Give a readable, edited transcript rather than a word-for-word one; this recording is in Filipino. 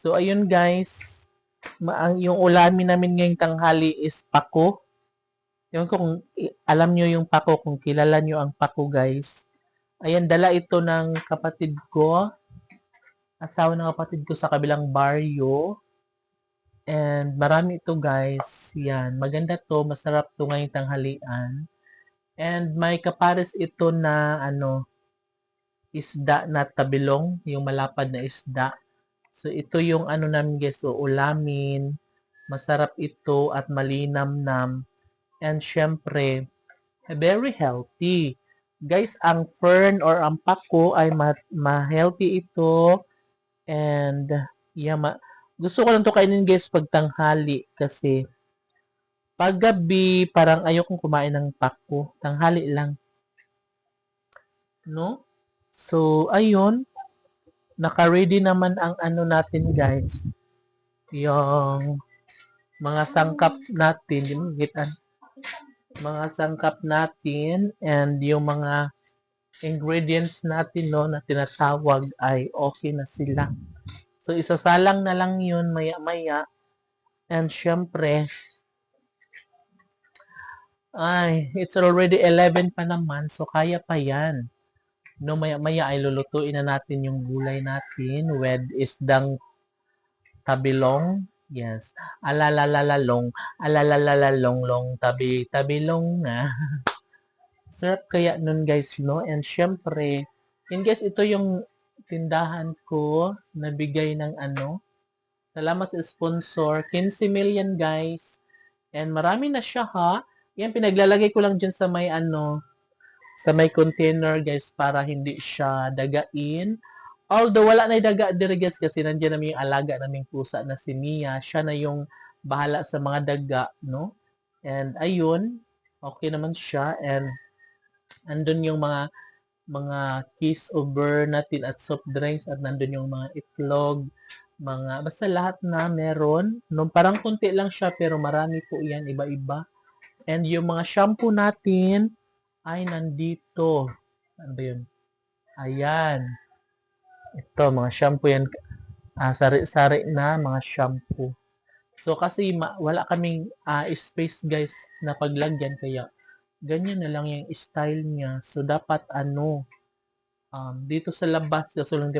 So, ayun guys, yung ulamin namin ngayong tanghali is pako. Yung kung alam nyo yung pako, kung kilala nyo ang pako guys. Ayan, dala ito ng kapatid ko. Asawa ng kapatid ko sa kabilang baryo. And marami ito guys. Yan, maganda to, masarap to ngayong tanghalian. And may kapares ito na isda na tabilong, yung malapad na isda. So ito yung namin guys, so ulamin. Masarap ito at malinamnam. And syempre, very healthy. Guys, ang fern or ang pako ay ma-healthy ito. And yeah, gusto ko lang to kainin guys pag tanghali kasi paggabi parang ayokong kumain ng pako. Tanghali lang. No? So, ayun. Naka-ready naman ang natin guys. Yung mga sangkap natin. Mga sangkap natin and yung mga ingredients natin no na tinatawag ay okay na sila. So isasalang na lang yun maya-maya and syempre it's already 11 pa naman so kaya pa yan. No, maya-maya ay lulutuin na natin yung gulay natin with isdang tabilong. Yes. Alalalalong, alalalalong, tabilong na. Sarap kaya nun guys, no? And syempre, yun guys, ito yung tindahan ko na bigay ng Salamat sa sponsor. 15 million guys. And marami na siya ha. Yan, pinaglalagay ko lang dyan sa may sa may container guys para hindi siya dagain. Although wala na daga dire guys kasi nandiyan namin yung alaga naming pusa na si Mia. Siya na yung bahala sa mga daga, no? And ayun, okay naman siya and andun yung mga case over natin at soft drinks at nandun yung mga itlog, basta lahat na meron. No, parang kunti lang siya pero marami po yan, iba-iba. And yung mga shampoo natin ay nandito. Ano ba yun? Ayan. Ito, mga shampoo yan. Sari-sari na mga shampoo. So, kasi wala kaming space guys na paglagyan. Kaya, ganyan na lang yung style niya. So, dapat dito sa labas. Kaso lang